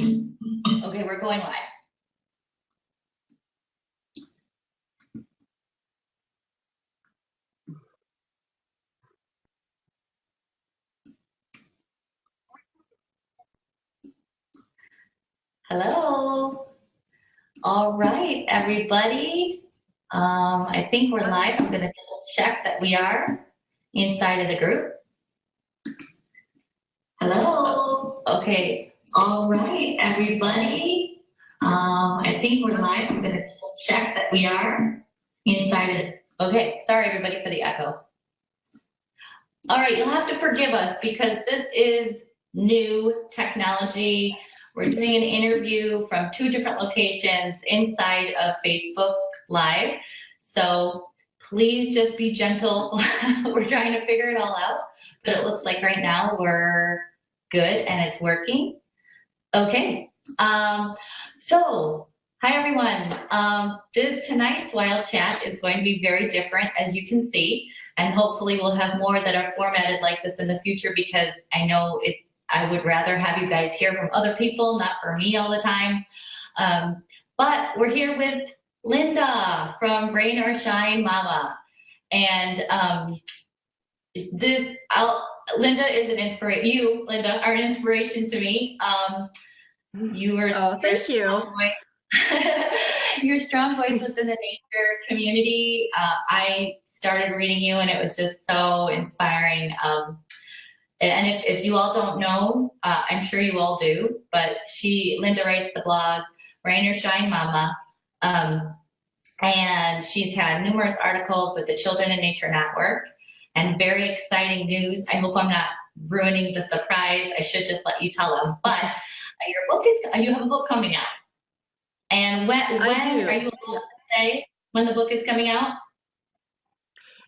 Okay, we're going live. Hello. All right, everybody. I think we're live. I'm going to double check that we are inside of the group. Hello. Okay. All right, everybody. I think we're live. I'm going to double check that we are inside of the. Okay. Sorry, everybody, for the echo. All right, you'll have to forgive us because this is new technology. We're doing an interview from 2 different locations inside of Facebook Live. So please just be gentle. We're trying to figure it all out, but it looks like right now we're good and it's working. Okay. So hi, everyone. Tonight's Wild Chat is going to be very different, as you can see, and hopefully we'll have more that are formatted like this in the future because I know I would rather have you guys hear from other people, not for me all the time. But we're here with Linda from Rain or Shine Mama. And Linda is an inspiration. You, Linda, are an inspiration to me. You were thank you. Your strong voice within the nature community. I started reading you and it was just so inspiring. And if you all don't know, I'm sure you all do, but Linda writes the blog, Rain or Shine Mama, and she's had numerous articles with the Children in Nature Network, and very exciting news. I hope I'm not ruining the surprise. I should just let you tell them, but you have a book coming out. And when are you able to say when the book is coming out?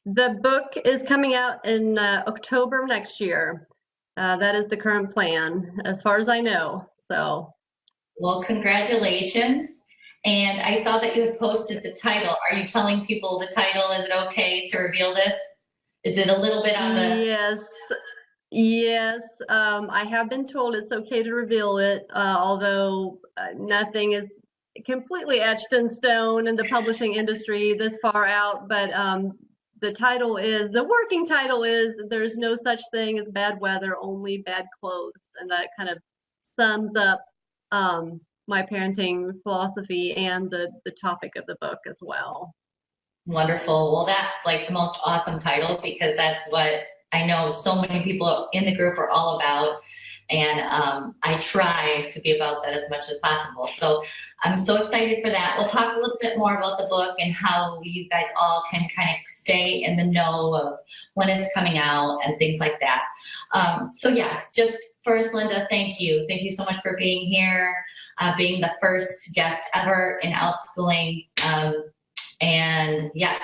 The book is coming out in October of next year. That is the current plan, as far as I know. So, well, congratulations. And I saw that you had posted the title. Are you telling people the title? Is it okay to reveal this? Is it a little bit on the? Yes. I have been told it's okay to reveal it, although nothing is completely etched in stone in the publishing industry this far out. But the working title is There's No Such Thing as Bad Weather, Only Bad Clothes. And that kind of sums up my parenting philosophy and the topic of the book as well. Wonderful. Well, that's like the most awesome title because that's what I know so many people in the group are all about. And I try to be about that as much as possible. So I'm so excited for that. We'll talk a little bit more about the book and how you guys all can kind of stay in the know of when it's coming out and things like that. So yes, just first, Linda, thank you. Thank you so much for being here, being the first guest ever in Wildschooling. And yes,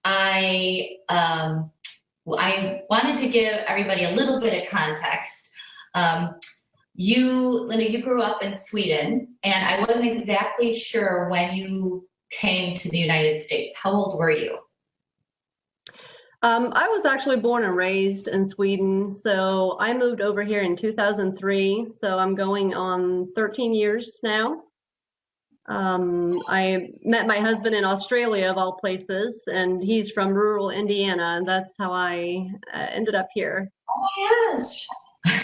I wanted to give everybody a little bit of context. Linda, you grew up in Sweden, and I wasn't exactly sure when you came to the United States. How old were you? I was actually born and raised in Sweden, so I moved over here in 2003, so I'm going on 13 years now. I met my husband in Australia, of all places, and he's from rural Indiana, and that's how I ended up here. Oh my gosh.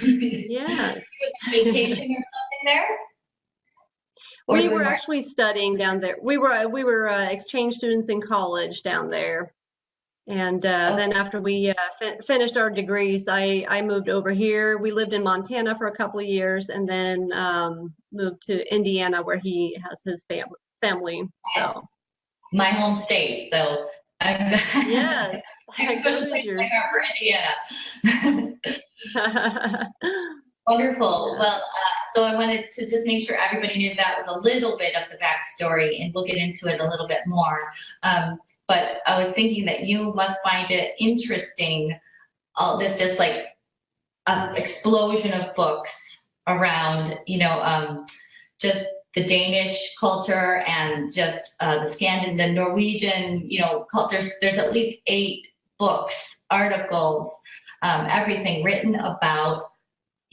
Yes. Vacation or something there? We were actually studying down there. We were exchange students in college down there, and then after we finished our degrees, I moved over here. We lived in Montana for a couple of years, and then moved to Indiana, where he has his family. So my home state. So yes, I'm especially for Indiana. Wonderful. Well, so I wanted to just make sure everybody knew that was a little bit of the backstory, and we'll get into it a little bit more. But I was thinking that you must find it interesting, all this just like an explosion of books around, just the Danish culture and just the Norwegian, there's at least 8 books, articles, everything written about,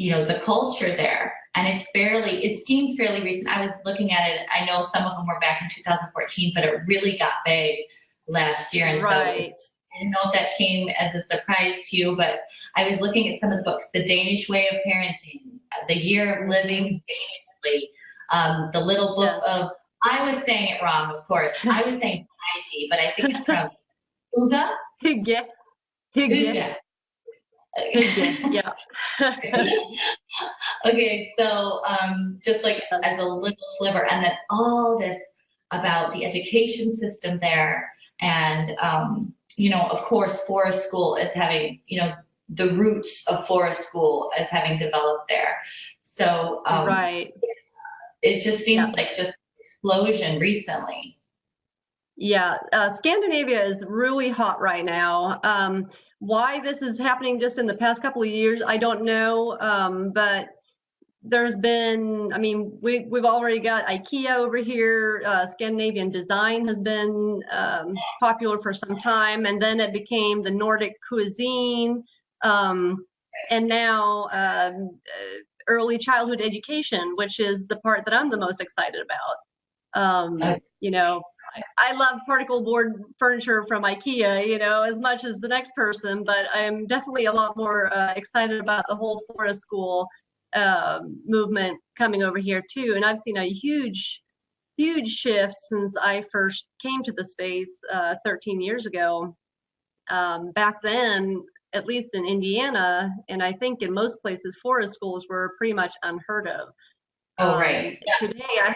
the culture there. And it seems fairly recent. I was looking at it. I know some of them were back in 2014, but it really got big last year. And so I don't know if that came as a surprise to you, but I was looking at some of the books, The Danish Way of Parenting, The Year of Living Danishly, the little book of, I was saying it wrong, of course. I was saying Haiti, but I think it's pronounced Huga. Hygge. Hygge. Yeah. Okay, so just like as a little sliver, and then all this about the education system there, and of course, forest school is having, the roots of forest school as having developed there. So it just seems like just explosion recently. Yeah, Scandinavia is really hot right now. Why this is happening just in the past couple of years, I don't know. But there's been, I mean, we've already got IKEA over here. Scandinavian design has been popular for some time, and then it became the Nordic cuisine, and now early childhood education, which is the part that I'm the most excited about. I love particle board furniture from IKEA, as much as the next person, but I'm definitely a lot more excited about the whole forest school movement coming over here too. And I've seen a huge shift since I first came to the States 13 years ago. Back then, at least in Indiana, and I think in most places, forest schools were pretty much unheard of. Oh, right. Today, I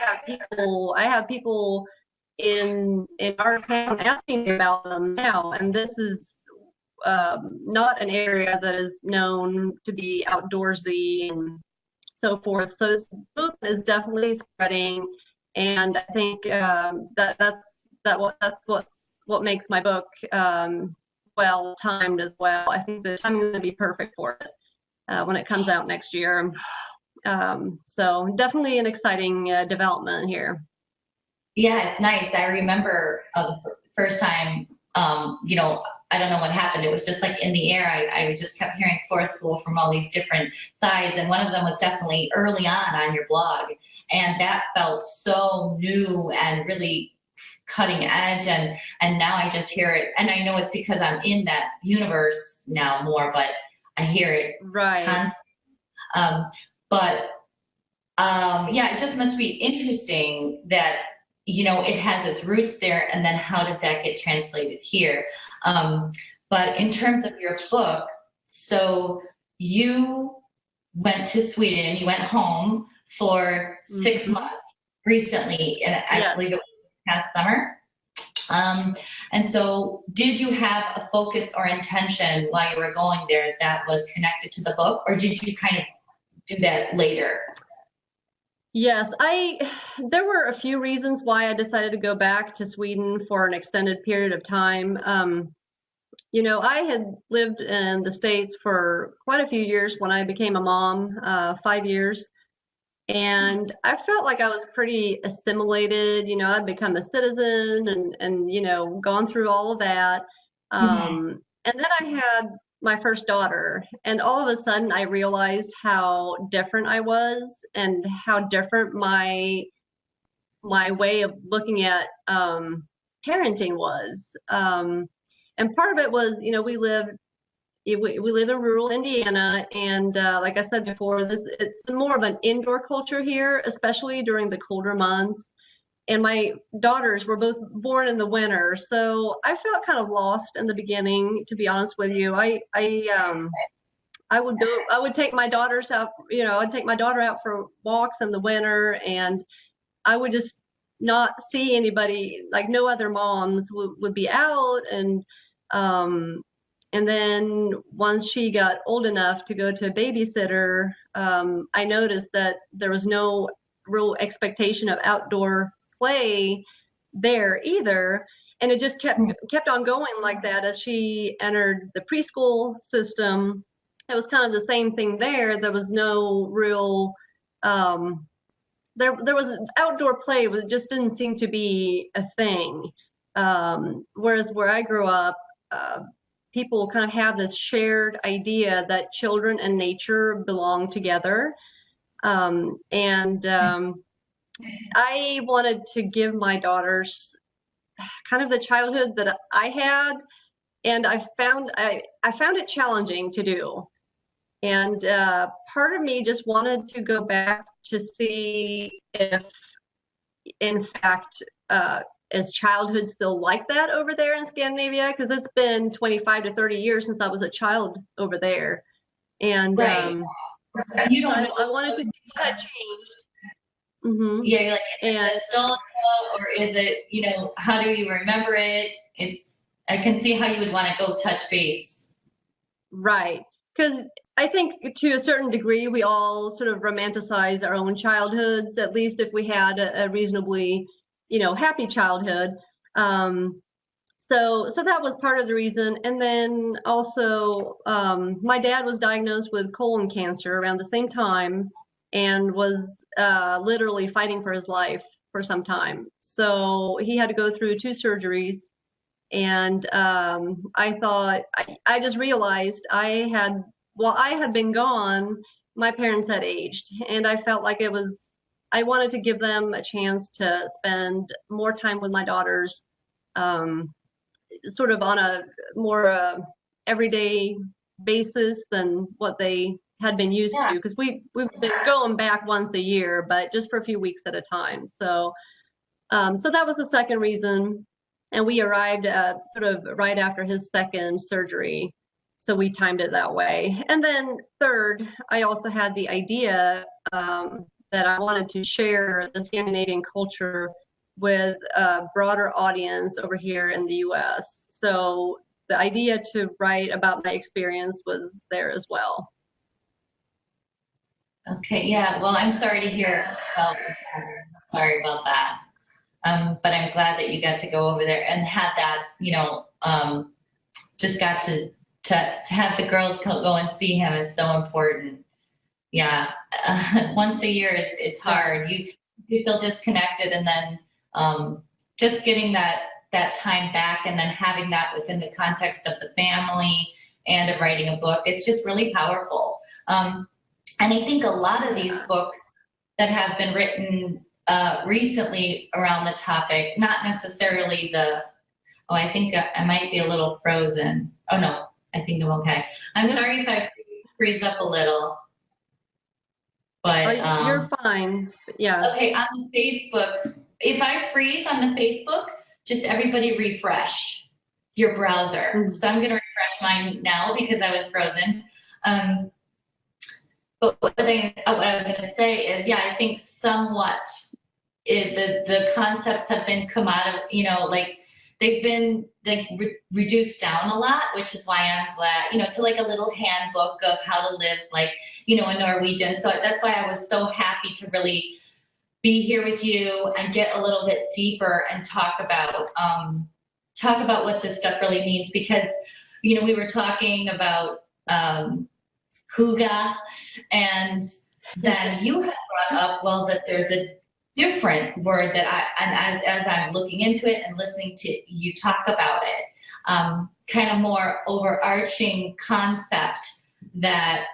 have people in our town asking me about them now, and this is not an area that is known to be outdoorsy and so forth. So this book is definitely spreading, and I think that's what makes my book well timed as well. I think the timing is going to be perfect for it when it comes out next year. So definitely an exciting development here. Yeah, it's nice. I remember the first time, I don't know what happened. It was just like in the air. I just kept hearing forest school from all these different sides. And one of them was definitely early on your blog. And that felt so new and really cutting edge. And now I just hear it. And I know it's because I'm in that universe now more, but I hear it constantly. Yeah, it just must be interesting that it has its roots there, and then how does that get translated here? But in terms of your book, so you went to Sweden, you went home for 6 months recently, and I believe it was past summer. And so did you have a focus or intention while you were going there that was connected to the book, or did you kind of do that later? Yes, there were a few reasons why I decided to go back to Sweden for an extended period of time. I had lived in the States for quite a few years when I became a mom, 5 years. And I felt like I was pretty assimilated. I'd become a citizen and gone through all of that. And then I had my first daughter, and all of a sudden I realized how different I was and how different my way of looking at parenting was. And part of it was, we live in rural Indiana, and like I said before, it's more of an indoor culture here, especially during the colder months. And my daughters were both born in the winter, so I felt kind of lost in the beginning, to be honest with you. I would take my daughters out, I'd take my daughter out for walks in the winter, and I would just not see anybody, like no other moms would be out. And then once she got old enough to go to a babysitter, I noticed that there was no real expectation of outdoor play there either, and it just kept on going like that. As she entered the preschool system, it was kind of the same thing there. There was no real there was outdoor play, but it just didn't seem to be a thing. Whereas where I grew up, people kind of have this shared idea that children and nature belong together. I wanted to give my daughters kind of the childhood that I had, and I found it challenging to do. And part of me just wanted to go back to see if, in fact, is childhood still like that over there in Scandinavia? Because it's been 25 to 30 years since I was a child over there. And right. You don't know. I wanted to see what had changed. Mm-hmm. Yeah, you're like, is it nostalgia, or is it, how do you remember it? I can see how you would want to go touch base. Right. Because I think to a certain degree, we all sort of romanticize our own childhoods, at least if we had a reasonably, happy childhood. So that was part of the reason. And then also, my dad was diagnosed with colon cancer around the same time and was literally fighting for his life for some time. So he had to go through 2 surgeries. And I just realized while I had been gone, my parents had aged. And I felt like I wanted to give them a chance to spend more time with my daughters, sort of on a more everyday basis than what they had been used to, because we've been going back once a year, but just for a few weeks at a time. So that was the second reason. And we arrived sort of right after his second surgery, so we timed it that way. And then third, I also had the idea that I wanted to share the Scandinavian culture with a broader audience over here in the US. So the idea to write about my experience was there as well. Okay, yeah, well, I'm sorry to hear sorry about that. But I'm glad that you got to go over there and had that, just got to have the girls go and see him. It's so important. Yeah, once a year, it's hard. You feel disconnected, and then just getting that time back, and then having that within the context of the family and of writing a book, it's just really powerful. And I think a lot of these books that have been written recently around the topic, not necessarily I think I might be a little frozen. Oh no, I think I'm okay. I'm sorry if I freeze up a little, but you're fine. Yeah. Okay, on the Facebook, if I freeze on the Facebook, just everybody refresh your browser. Mm-hmm. So I'm going to refresh mine now because I was frozen. But what I was going to say is, yeah, I think somewhat the concepts have been come out of, they've been reduced down a lot, which is why I'm glad, to like a little handbook of how to live like, a Norwegian. So that's why I was so happy to really be here with you and get a little bit deeper and talk about what this stuff really means, because, we were talking about Huga, and then you had brought up, well, that there's a different word that as I'm looking into it and listening to you talk about it, kind of more overarching concept that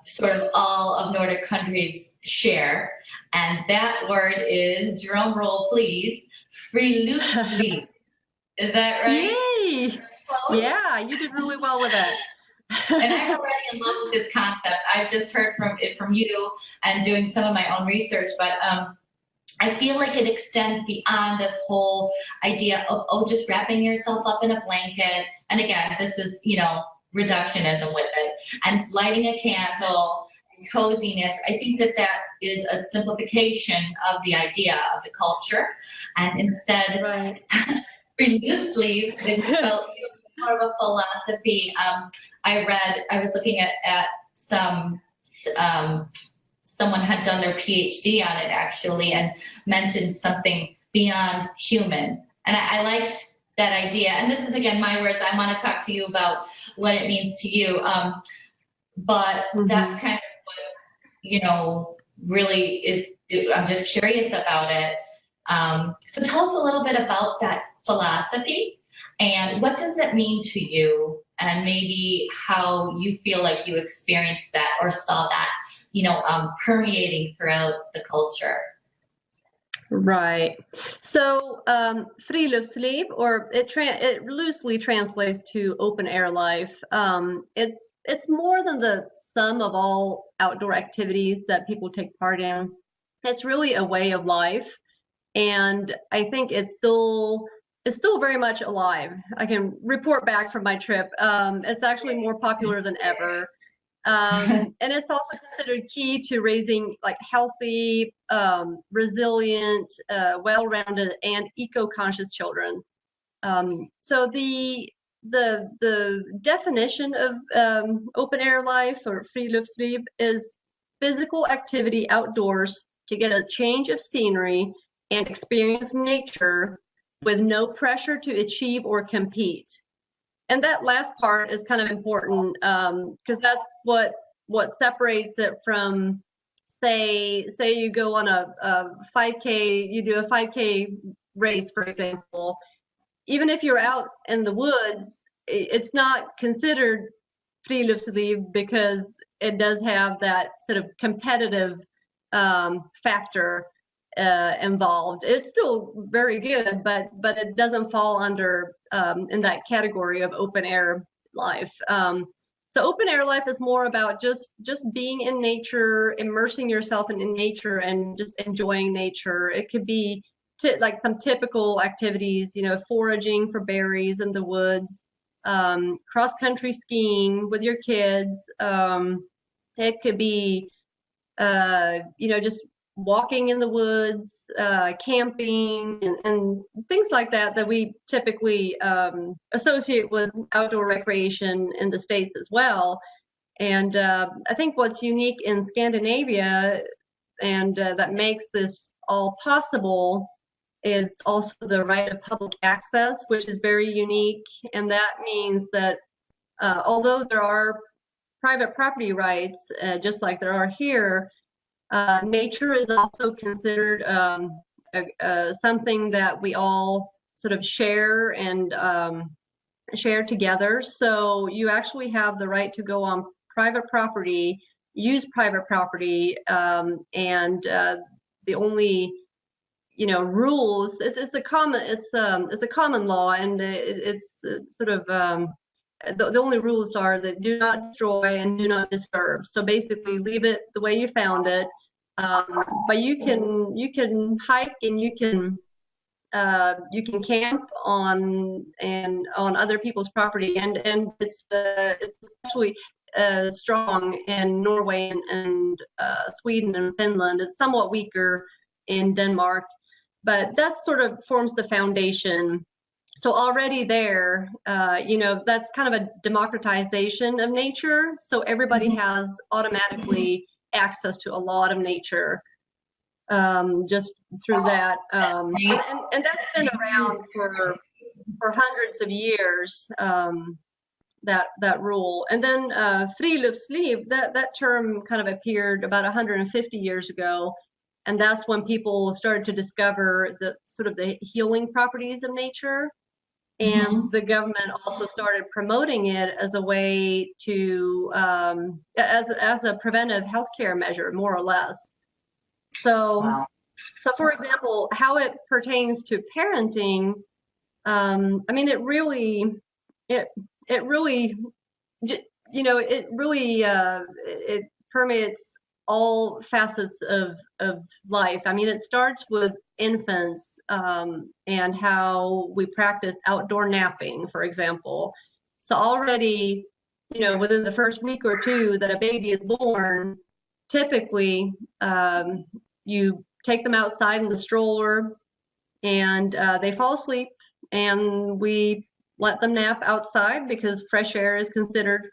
sort of all of Nordic countries share, and that word is, drum roll please, friluftsliv. Is that right? Yay! Yeah, you did really well with that. And I'm already in love with this concept. I've just heard from you and doing some of my own research, but I feel like it extends beyond this whole idea of just wrapping yourself up in a blanket. And again, this is, reductionism with it, and lighting a candle and coziness. I think that is a simplification of the idea of the culture. And instead, right. Friluftsliv is more of a philosophy. I was looking at some, someone had done their PhD on it actually, and mentioned something beyond human. And I liked that idea. And this is, again, my words. I want to talk to you about what it means to you. But that's kind of what, really is, I'm just curious about it. So tell us a little bit about that philosophy And what does it mean to you? And maybe how you feel like you experienced that or saw that, permeating throughout the culture. Right. So friluftsliv, or it loosely translates to open air life. It's more than the sum of all outdoor activities that people take part in. It's really a way of life, and I think it's still very much alive. I can report back from my trip. It's actually more popular than ever. And it's also considered key to raising like healthy, resilient, well-rounded, and eco-conscious children. So the definition of open air life or friluftsliv is physical activity outdoors to get a change of scenery and experience nature with no pressure to achieve or compete. And that last part is kind of important because that's what separates it from, say you go on a 5K, you do a 5K race, for example. Even if you're out in the woods, it's not considered friluftsliv because it does have that sort of competitive factor involved. It's still very good, but it doesn't fall under in that category of open air life. So open air life is more about just being in nature, immersing yourself in nature, and just enjoying nature. It could be like some typical activities, foraging for berries in the woods, cross-country skiing with your kids. It could be, just walking in the woods, camping, and things like that we typically associate with outdoor recreation in the States as well. And I think what's unique in Scandinavia and that makes this all possible is also the right of public access, which is very unique. And that means that although there are private property rights, just like there are here, nature is also considered something that we all sort of share and share together. So you actually have the right to go on private property, use private property, and the only rules. It's a common law, and it's sort of the only rules are that do not destroy and do not disturb. So basically, leave it the way you found it. But you can hike and you can camp on other people's property, and it's especially strong in Norway and Sweden and Finland. It's somewhat weaker in Denmark, but that sort of forms the foundation. So already there, that's kind of a democratization of nature. So everybody has automatically access to a lot of nature just through that. And that's been around for hundreds of years, that rule. And then friluftsliv, that term kind of appeared about 150 years ago. And that's when people started to discover the sort of the healing properties of nature. And the government also started promoting it as a way to, as a preventive healthcare measure, more or less. So, wow. So for example, how it pertains to parenting, I mean, it really, it permeates all facets of life. I mean, it starts with infants and how we practice outdoor napping, for example. So already, within the first week or two that a baby is born, typically you take them outside in the stroller and they fall asleep, and we let them nap outside because fresh air is considered,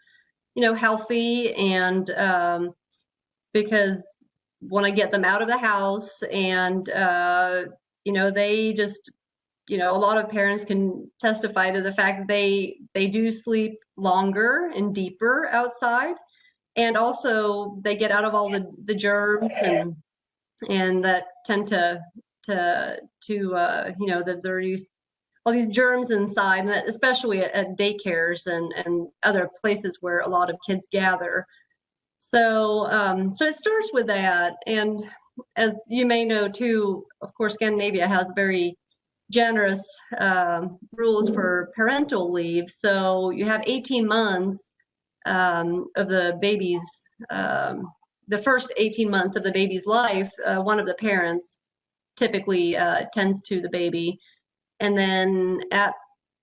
healthy, and because want to get them out of the house. And they just, a lot of parents can testify to the fact that they do sleep longer and deeper outside, and also they get out of all the germs and that tend to that there are these all these germs inside, and that, especially at daycares and other places where a lot of kids gather. So, so it starts with that. And as you may know too, of course, Scandinavia has very generous rules for parental leave. So you have 18 months of the baby's, the first 18 months of the baby's life, one of the parents typically tends to the baby. And then at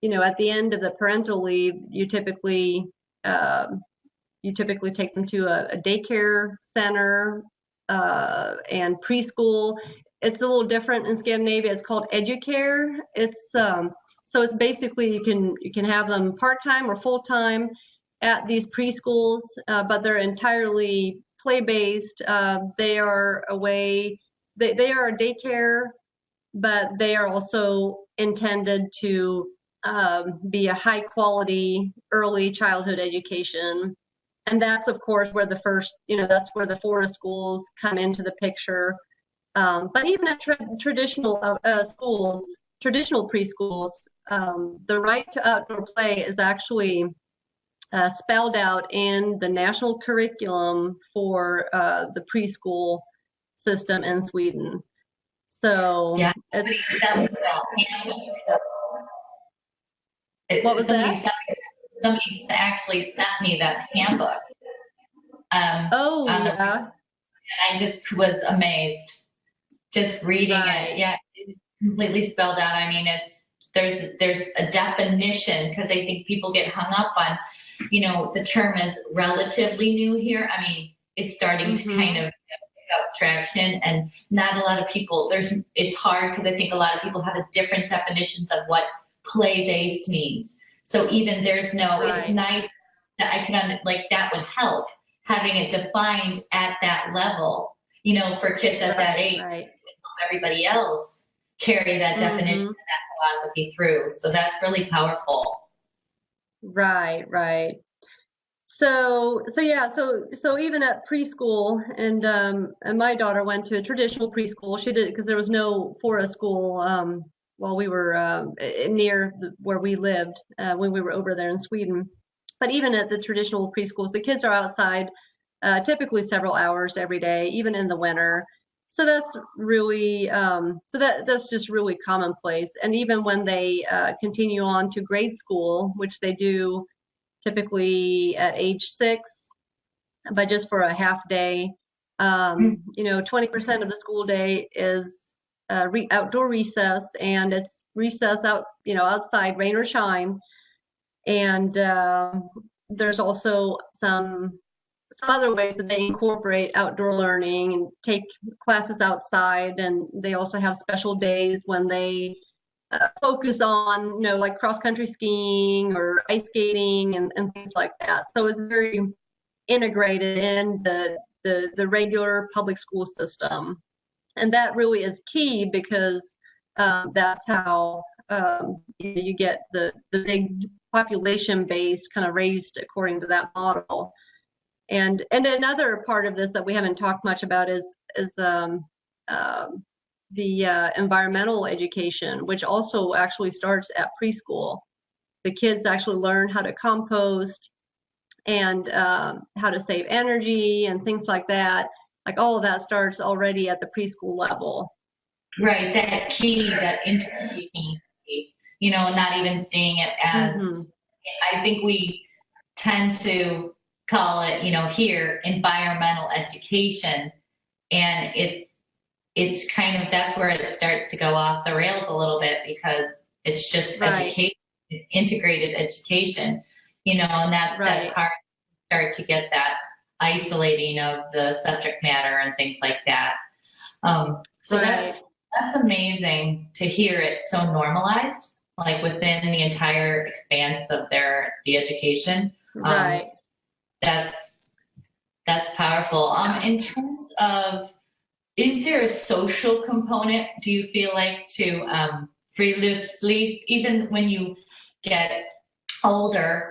the end of the parental leave, you typically take them to a daycare center and preschool. It's a little different in Scandinavia. It's called educare. It's so it's basically you can have them part-time or full-time at these preschools, but they're entirely play-based. They are they are a daycare, but they are also intended to be a high-quality early childhood education. And that's, of course, where that's where the forest schools come into the picture. But even at traditional schools, traditional preschools, the right to outdoor play is actually spelled out in the national curriculum for the preschool system in Sweden. So yeah, what was that? Somebody actually sent me that handbook. Oh, yeah. And I just was amazed just reading it. Yeah, it's completely spelled out. I mean, there's a definition, because I think people get hung up on, the term is relatively new here. I mean, it's starting to kind of pick up traction, and not a lot of people, it's hard because I think a lot of people have a different definitions of what play-based means. So even it's nice that I can, that would help having it defined at that level, for kids at that age. Right. Everybody else carry that definition and that philosophy through. So that's really powerful. Right. So even at preschool, and my daughter went to a traditional preschool. She did, because there was no forest school while we were near where we lived when we were over there in Sweden. But even at the traditional preschools, the kids are outside typically several hours every day, even in the winter. So that's really that's just really commonplace. And even when they continue on to grade school, which they do typically at age 6, but just for a half day, 20% of the school day is outdoor recess, and it's recess outside, rain or shine. And there's also some other ways that they incorporate outdoor learning and take classes outside. And they also have special days when they focus on, like cross-country skiing or ice skating and things like that. So it's very integrated in the regular public school system. And that really is key, because that's how you get the big population base kind of raised according to that model. And another part of this that we haven't talked much about is the environmental education, which also actually starts at preschool. The kids actually learn how to compost and how to save energy and things like that. Like all of that starts already at the preschool level. Right, that key, that integration, not even seeing it as, I think we tend to call it, here, environmental education. And it's kind of, that's where it starts to go off the rails a little bit, because it's just education, it's integrated education, and that's hard to start to get that isolating of the subject matter and things like that. So that's amazing to hear it so normalized, like within the entire expanse of the education. That's powerful. In terms of, is there a social component, do you feel like, to friluftsliv, even when you get older,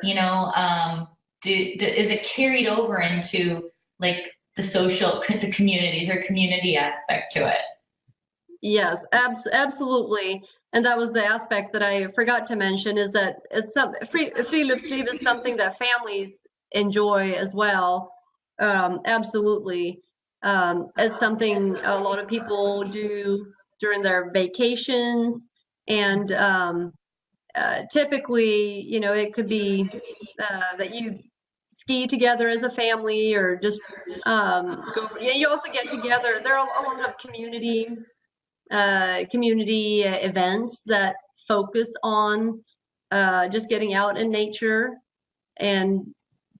is it carried over into like the communities or community aspect to it? Yes, absolutely. And that was the aspect that I forgot to mention, is that it's friluftsliv is something that families enjoy as well. Absolutely. It's something a lot of people do during their vacations, and typically, it could be that you ski together as a family, or just yeah, you also get together. There are a lot of community events that focus on just getting out in nature and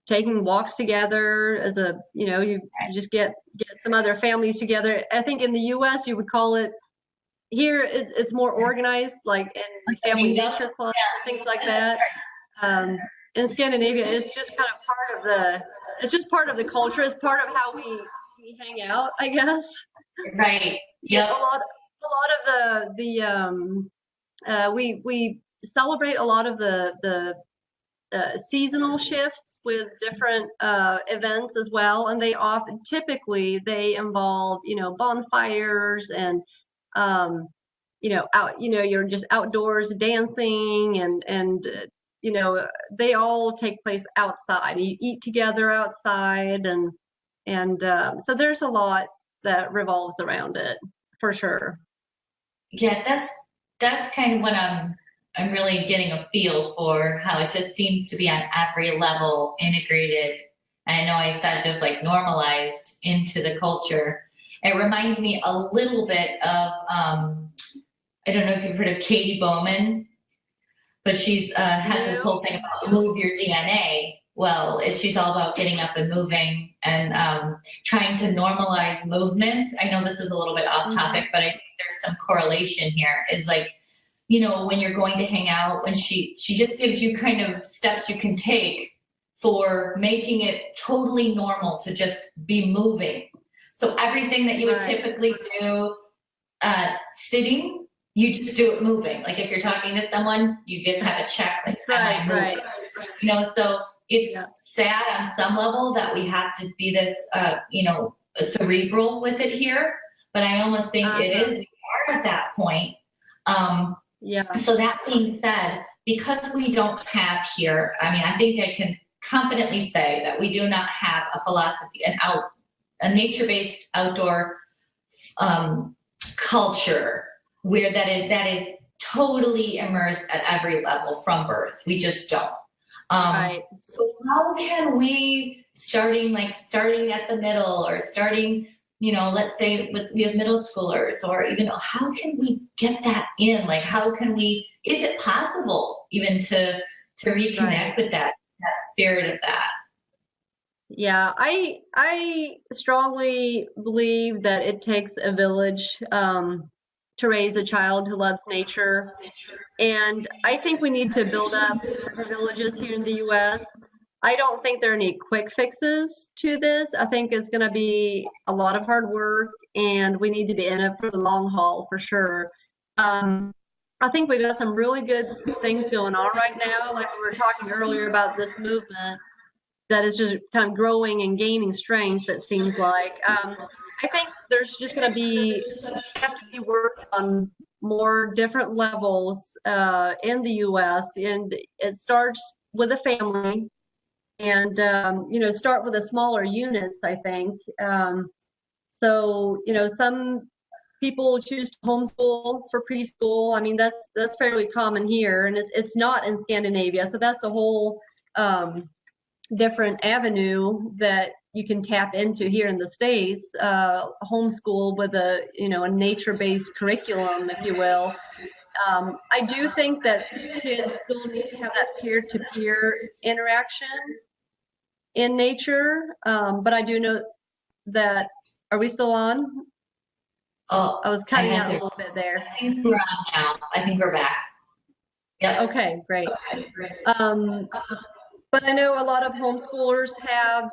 taking walks together as a, you just get some other families together. I think in the US you would call it, here it's more organized, like in Like a family meetup? nature clubs and things like that. In Scandinavia, it's just kind of it's just part of the culture. It's part of how we hang out, I guess. Right. Yeah, Yep. a lot of we celebrate a lot of the seasonal shifts with different events as well, and typically they involve, bonfires, and you're just outdoors dancing, and they all take place outside. You eat together outside, and so there's a lot that revolves around it, for sure. Yeah, that's kind of what I'm really getting a feel for, how it just seems to be on every level integrated. And I know I said just like normalized into the culture. It reminds me a little bit of I don't know if you've heard of Katie Bowman, but she's has this whole thing about move your DNA. Well, she's all about getting up and moving, and trying to normalize movement. I know this is a little bit off topic, but I think there's some correlation here. Is like, when you're going to hang out, when she just gives you kind of steps you can take for making it totally normal to just be moving. So everything that you would typically do sitting, you just do it moving. Like if you're talking to someone, you just have a check, like, am I moving? So it's sad on some level that we have to be this, cerebral with it here. But I almost think it is, we are at that point. So that being said, because we don't have here, I mean, I think I can confidently say that we do not have a philosophy, a nature-based outdoor culture where that is totally immersed at every level from birth. We just don't. So how can we, starting at the middle, or starting, let's say we have middle schoolers, or even, how can we get that in? Like, how can we, is it possible even to reconnect with that spirit of that? Yeah, I strongly believe that it takes a village to raise a child who loves nature. And I think we need to build up the villages here in the US. I don't think there are any quick fixes to this. I think it's going to be a lot of hard work, and we need to be in it for the long haul, for sure. I think we got some really good things going on right now. Like we were talking earlier about this movement that is just kind of growing and gaining strength, it seems like. I think there's just going to have to be work on more different levels in the U.S. And it starts with a family, and start with the smaller units, I think. So some people choose to homeschool for preschool. I mean, that's fairly common here, and it's not in Scandinavia. So that's a whole different avenue that you can tap into here in the States. Homeschool with a nature-based curriculum, if you will. I do think that kids still need to have that peer-to-peer interaction in nature, but I do know that, are we still on? Oh, I was cutting out a little bit there. I think we're on now. I think we're back. Yep. Okay, great. But I know a lot of homeschoolers have,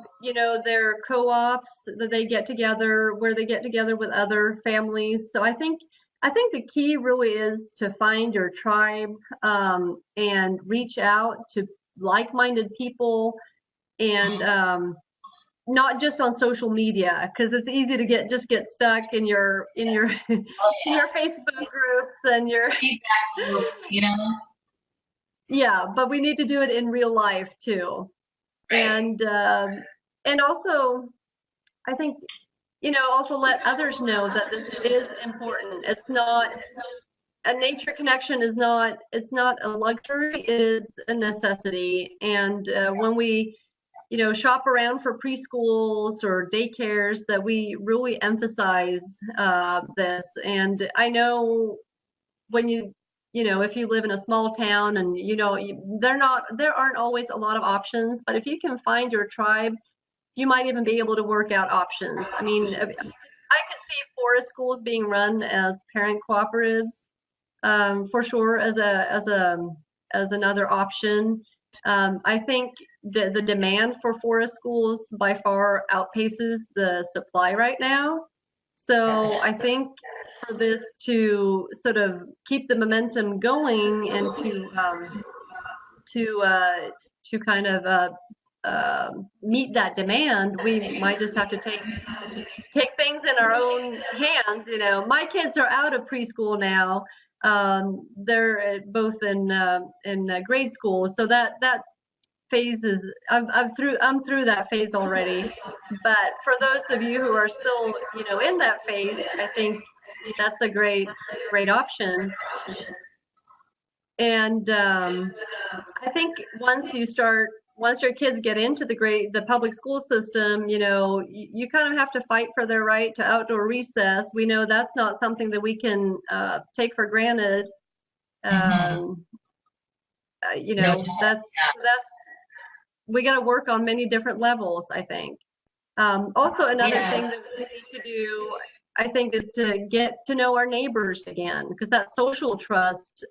their co-ops that they get together, where they get together with other families. So I think the key really is to find your tribe, and reach out to like-minded people, and not just on social media, because it's easy to get stuck in your in your Facebook groups and your you know? yeah, but we need to do it in real life too. Right. And also I think, also let others know that this is important. It's not a nature connection is not, it's not a luxury, it is a necessity. And when we shop around for preschools or daycares, that we really emphasize this. And I know when if you live in a small town and there aren't always a lot of options, but if you can find your tribe, you might even be able to work out options. I mean, I could see forest schools being run as parent cooperatives, for sure, as another option. I think the demand for forest schools by far outpaces the supply right now. So I think for this to sort of keep the momentum going and to kind of meet that demand, we might just have to take things in our own hands. My kids are out of preschool now. They're both in grade school, so that phase is I'm through that phase already. But for those of you who are still in that phase, I think that's a great option. And I think once your kids get into the public school system, you kind of have to fight for their right to outdoor recess. We know that's not something that we can take for granted. That's we got to work on many different levels, I think. Also, another thing that we need to do, I think, is to get to know our neighbors again, because that social trust,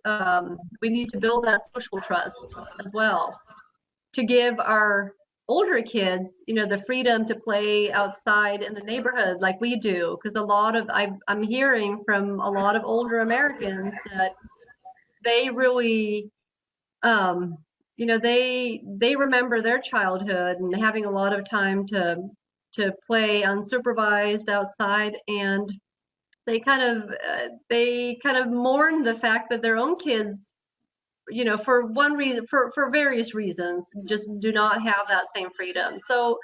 we need to build that social trust as well, to give our older kids, the freedom to play outside in the neighborhood like we do. Because I'm hearing from a lot of older Americans that they really, they remember their childhood and having a lot of time to play unsupervised outside, and they kind of mourn the fact that their own kids, for one reason, for various reasons, just do not have that same freedom. So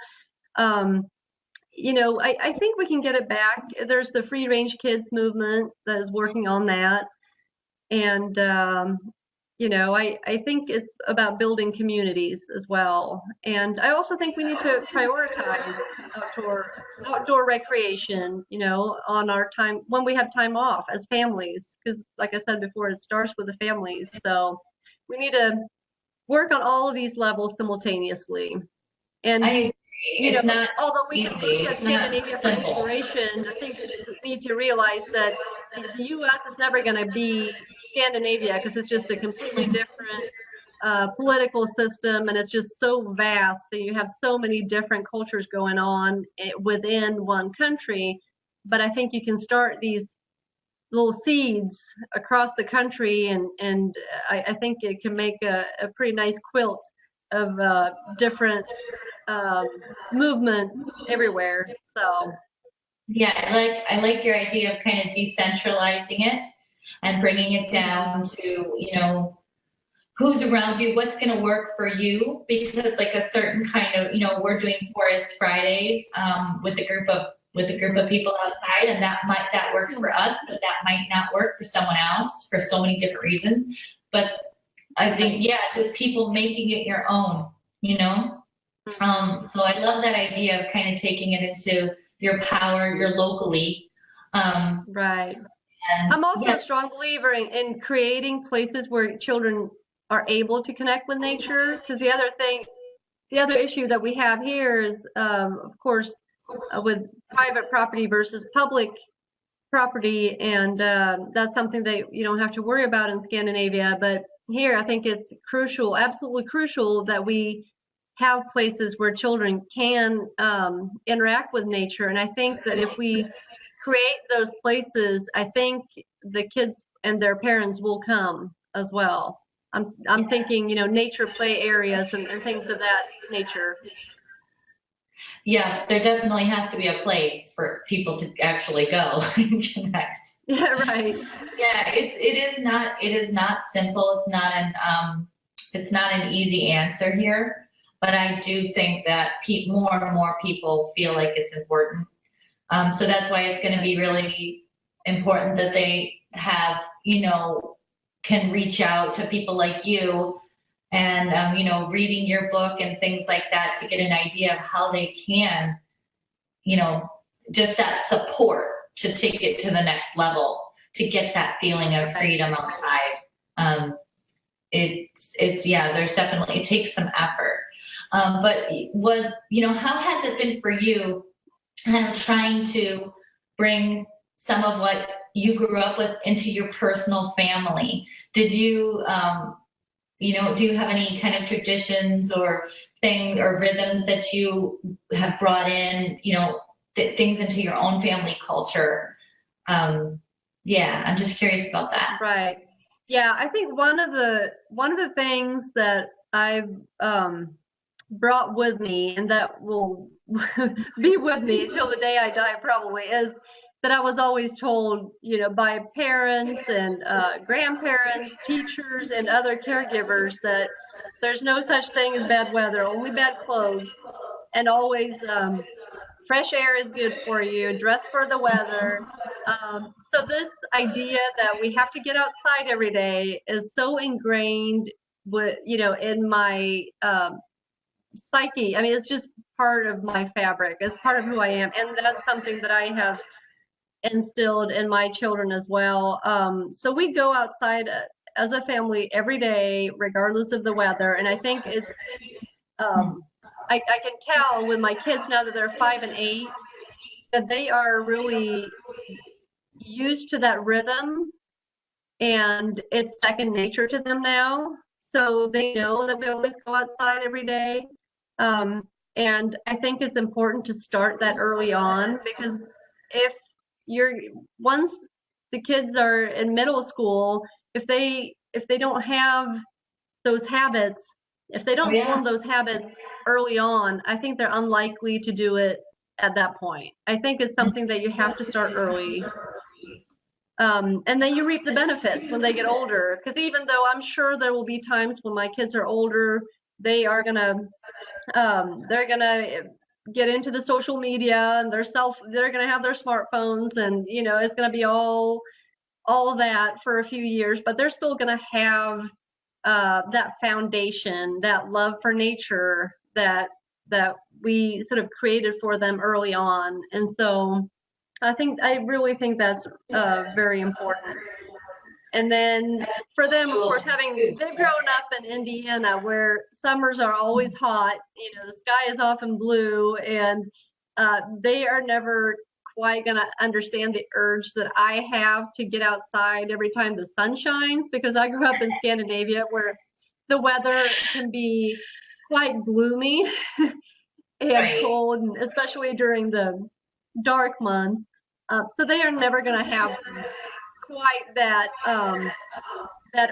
I think we can get it back. There's the Free Range Kids movement that is working on that. And I think it's about building communities as well. And I also think we need to prioritize outdoor recreation, on our time when we have time off as families, because like I said before, it starts with the families. So we need to work on all of these levels simultaneously. And although we can look at Scandinavia for inspiration, I think we need to realize that the U.S. is never going to be Scandinavia, because it's just a completely different political system, and it's just so vast that you have so many different cultures going on within one country. But I think you can start these little seeds across the country, and I think it can make a pretty nice quilt of different movements everywhere. So yeah, I like your idea of kind of decentralizing it and bringing it down to who's around you, what's going to work for you, because like a certain kind of we're doing Forest Fridays with a group of people outside, and that works for us, but that might not work for someone else for so many different reasons. But I think just people making it your own. So I love that idea of kind of taking it into your power, your locally. Right. I'm also a strong believer in creating places where children are able to connect with nature, because the other issue that we have here is, of course, with private property versus public property, and that's something that you don't have to worry about in Scandinavia. But here, I think it's crucial, absolutely crucial, that we have places where children can interact with nature. And I think that if we create those places, I think the kids and their parents will come as well. I'm thinking, nature play areas and things of that nature. Yeah, there definitely has to be a place for people to actually go and connect. Yeah, right. Yeah, it is not simple. It's not an easy answer here, but I do think that more and more people feel like it's important. So that's why it's going to be really important that they have, can reach out to people like you and, reading your book and things like that to get an idea of how they can, you know, just that support to take it to the next level, to get that feeling of freedom outside. Yeah, there's definitely, it takes some effort. But how has it been for you kind of trying to bring some of what you grew up with into your personal family? Did you, do you have any kind of traditions or things or rhythms that you have brought in, things into your own family culture? Yeah, I'm just curious about that. Right. Yeah, I think one of the things that I've brought with me and that will be with me until the day I die probably is that I was always told, by parents and grandparents, teachers, and other caregivers that there's no such thing as bad weather, only bad clothes, and always fresh air is good for you, dress for the weather. So this idea that we have to get outside every day is so ingrained in my psyche. I mean, it's just part of my fabric. It's part of who I am. And that's something that I have instilled in my children as well. So we go outside as a family every day, regardless of the weather. And I think it's, I can tell with my kids now that they're 5 and 8, that they are really used to that rhythm and it's second nature to them now. So they know that we always go outside every day. And I think it's important to start that early on, because if once the kids are in middle school, if they don't have those habits, if they don't form those habits early on, I think they're unlikely to do it at that point. I think it's something that you have to start early. And then you reap the benefits when they get older, because even though I'm sure there will be times when my kids are older, they're gonna get into the social media and they're gonna have their smartphones, and it's gonna be all of that for a few years, but they're still gonna have that foundation, that love for nature that we sort of created for them early on. And so I really think that's very important. And then for them, of course, they've grown up in Indiana where summers are always hot, the sky is often blue, and they are never quite going to understand the urge that I have to get outside every time the sun shines, because I grew up in Scandinavia where the weather can be quite gloomy and cold, and especially during the dark months. So they are never going to have quite that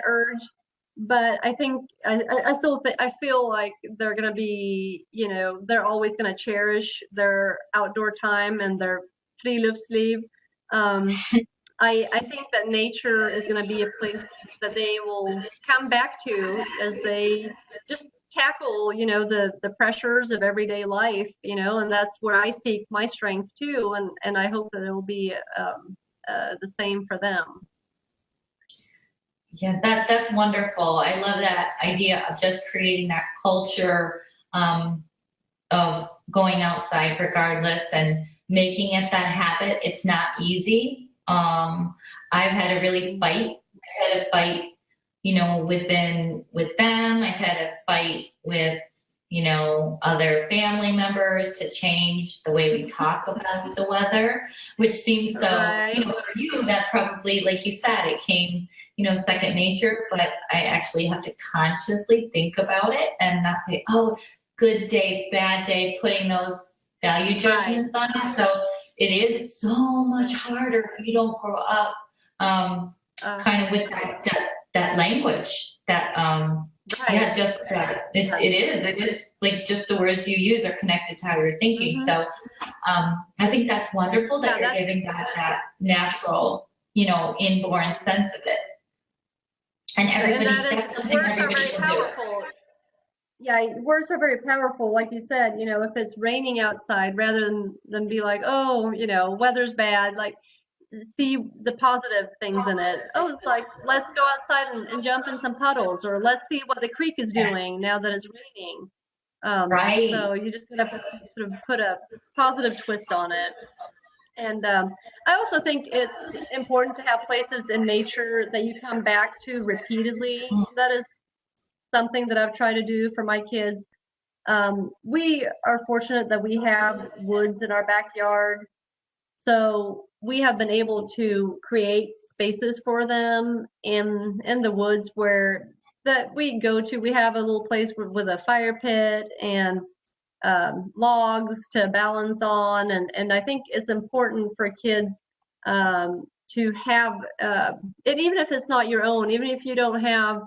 urge, but I think I still I feel like they're going to be, they're always going to cherish their outdoor time and their friluftsliv. I think that nature is going to be a place that they will come back to as they just tackle, the pressures of everyday life, and that's where I seek my strength too, and I hope that it will be the same for them. Yeah, that's wonderful. I love that idea of just creating that culture of going outside regardless and making it that habit. It's not easy. I've had to really fight. I had to fight, with them. I've had to fight with, other family members to change the way we talk about the weather, which seems so, for you, that probably, like you said, it came, second nature, but I actually have to consciously think about it and not say, oh, good day, bad day, putting those value judgments on it. So it is so much harder if you don't grow up kind of with that language, that Right. Yeah, just that. It is like just the words you use are connected to how you're thinking. Mm-hmm. So I think that's wonderful that Yeah, you're giving that natural, you know, inborn sense of it. And and everybody, that is, that's something words are everybody very can do. powerful. Yeah, words are very powerful. Like you said, you know, if it's raining outside, rather than be like, oh, you know, weather's bad, like see the positive things in it. Oh, it's like, let's go outside and jump in some puddles, or let's see what the creek is doing now that it's raining. Right. So you just gotta sort of put a positive twist on it. And I also think it's important to have places in nature that you come back to repeatedly. That is something that I've tried to do for my kids. We are fortunate that we have woods in our backyard, so we have been able to create spaces for them in the woods where that we go to. We have a little place with a fire pit and logs to balance on, and I think it's important for kids to have it, even if it's not your own, even if you don't have,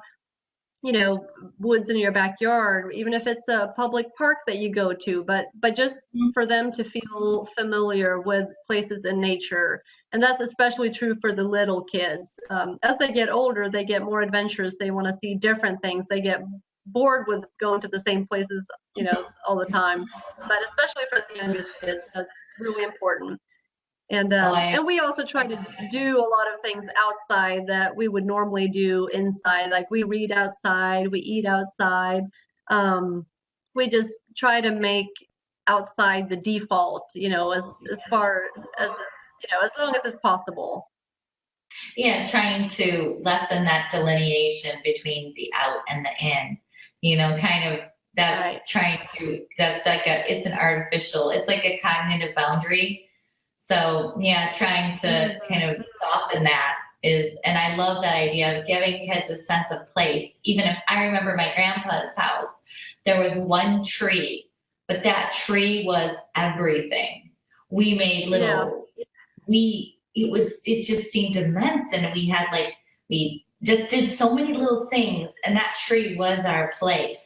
you know, woods in your backyard, even if it's a public park that you go to, but just for them to feel familiar with places in nature. And that's especially true for the little kids. As they get older, they get more adventurous. They want to see different things. They get bored with going to the same places, you know, all the time. But especially for the youngest kids, that's really important. Oh, And we also try to do a lot of things outside that we would normally do inside. Like we read outside, we eat outside. We just try to make outside the default, you know, as far as, you know, as long as it's possible. yeah, trying to lessen that delineation between the out and the in, you know, kind of Right. that's like it's an artificial, it's like a cognitive boundary. So yeah, trying to kind of soften that is, and I love that idea of giving kids a sense of place. Even if I remember my grandpa's house, there was one tree, but that tree was everything. We made Yeah. it just seemed immense, and we just did so many little things, and that tree was our place.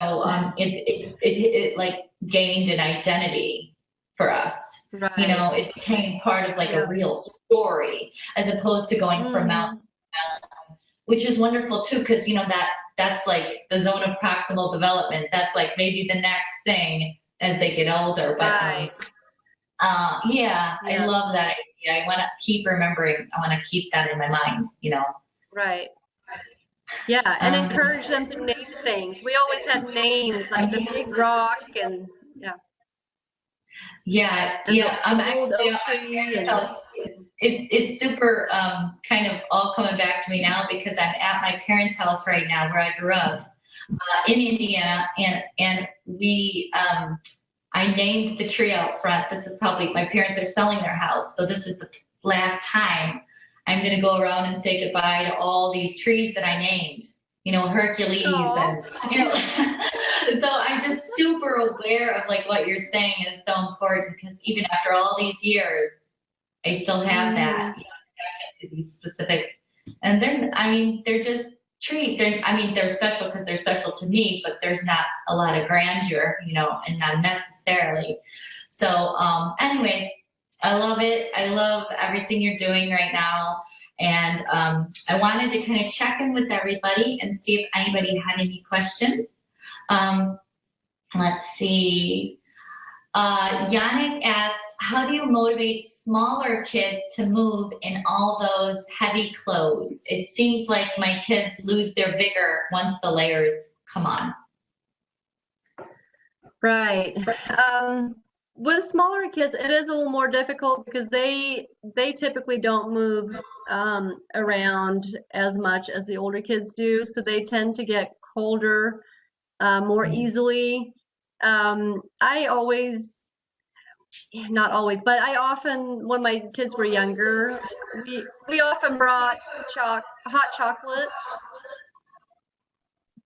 So it like gained an identity for us. You Right. know, it became part of like a Yeah. real story as opposed to going from mountain Hmm. to mountain, which is wonderful too, because you know that's like the zone of proximal development. That's like maybe the next thing as they get older. But Right. yeah, I Yes. love that idea. I want to keep remembering. I want to keep that in my mind. You know. Right. Yeah, and Um, encourage them to name things. We always had names like the big rock and yeah, yeah, and the yeah. I'm old actually oak at my tree parents' and house. It's super kind of all coming back to me now because I'm at my parents' house right now where I grew up in Indiana, and we I named the tree out front. This is probably my parents are selling their house, so this is the last time I'm going to go around and say goodbye to all these trees that I named. You know, Hercules oh, and you know. So I'm just super aware of like what you're saying is so important because even after all these years, I still have that, hmm, you know, connection to these specific, and I mean, they're just trees. I mean, they're special because they're special to me, but there's not a lot of grandeur, you know, and not necessarily. So, anyways, I love it. I love everything you're doing right now. And I wanted to kind of check in with everybody and see if anybody had any questions. Um, let's see. Yannick asked, how do you motivate smaller kids to move in all those heavy clothes? It seems like my kids lose their vigor once the layers come on. right. Um, with smaller kids, it is a little more difficult because they typically don't move around as much as the older kids do, so they tend to get colder more easily. I always, not always, but I often, when my kids were younger, we often brought hot chocolate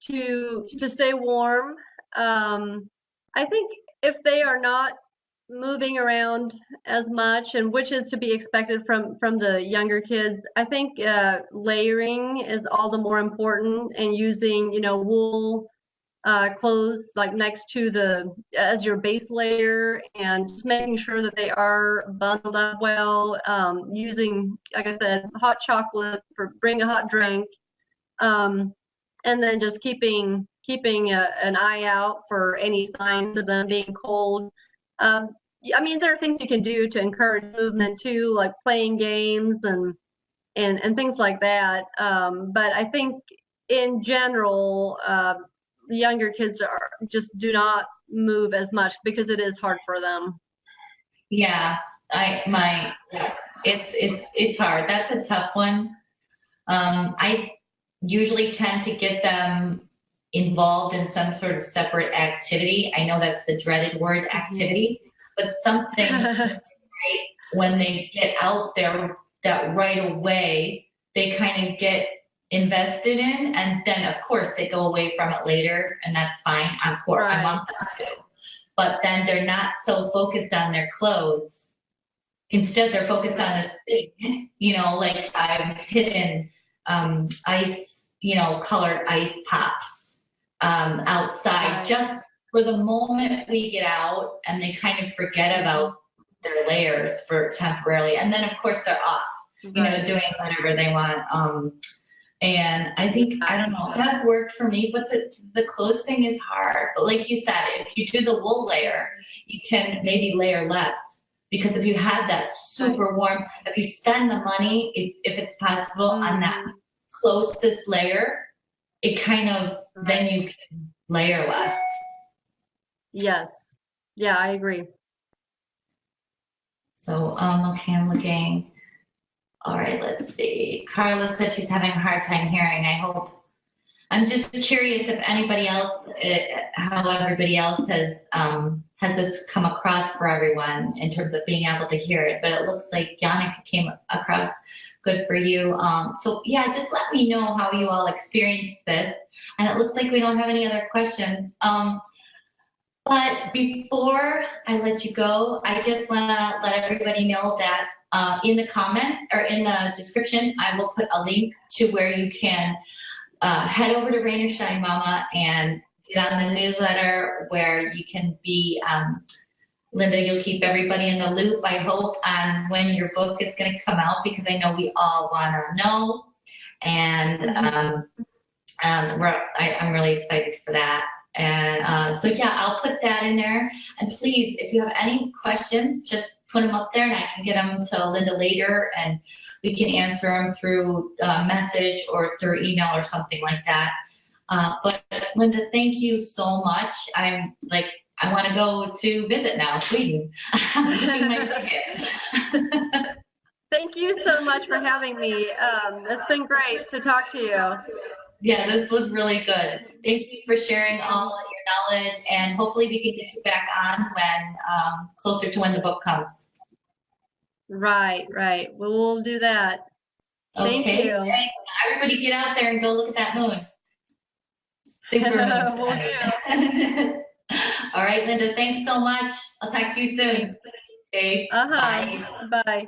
to stay warm. I think if they are not moving around as much, and which is to be expected from the younger kids. I think layering is all the more important, and using, you know, wool clothes like next to the as your base layer, and just making sure that they are bundled up well. Using, like I said, hot chocolate for bring a hot drink, and then just keeping an eye out for any signs of them being cold. I mean, there are things you can do to encourage movement too, like playing games and things like that. But I think in general, the younger kids just do not move as much because it is hard for them. Yeah, it's hard. That's a tough one. I usually tend to get them involved in some sort of separate activity. I know that's the dreaded word, activity, but something right, when they get out there that right away they kind of get invested in, and then of course they go away from it later, and that's fine. Of course, Right. I want them to, but then they're not so focused on their clothes. Instead, they're focused on this thing, you know, like I've hidden ice, you know, colored ice pops outside, Right. just for the moment we get out, and they kind of forget about their layers for temporarily, and then of course they're off, you know, Right. doing whatever they want. And I think, I don't know, that's worked for me, but the clothes thing is hard. But like you said, if you do the wool layer, you can maybe layer less. Because if you had that super warm, if you spend the money, if it's possible, on that closest layer, it kind of, then you can layer less. Yes. Yeah, I agree. So, okay, I'm looking. All right, let's see. Carla said she's having a hard time hearing. I'm just curious if anybody else, how everybody else has this come across for everyone in terms of being able to hear it. But it looks like Yannick came across good for you. So yeah, just let me know how you all experienced this. And it looks like we don't have any other questions. But before I let you go, I just want to let everybody know that in the comment or in the description, I will put a link to where you can head over to Rain or Shine Mama and get on the newsletter, where you can be, Linda, you'll keep everybody in the loop, I hope, on when your book is going to come out, because I know we all want to know. And I'm really excited for that. And so yeah, I'll put that in there. And please, if you have any questions, just put them up there and I can get them to Linda later, and we can answer them through message or through email or something like that. But Linda, thank you so much. I'm like, I want to go to visit now, Sweden. I'm booking my ticket. Thank you so much for having me. It's been great to talk to you. Yeah, this was really good. Thank you for sharing all of your knowledge, and hopefully we can get you back on when closer to when the book comes. Right. We'll do that. Okay. Thank you. Hey, everybody get out there and go look at that moon. Super moon. Will do. All right, Linda, thanks so much. I'll talk to you soon. Okay, bye. Bye.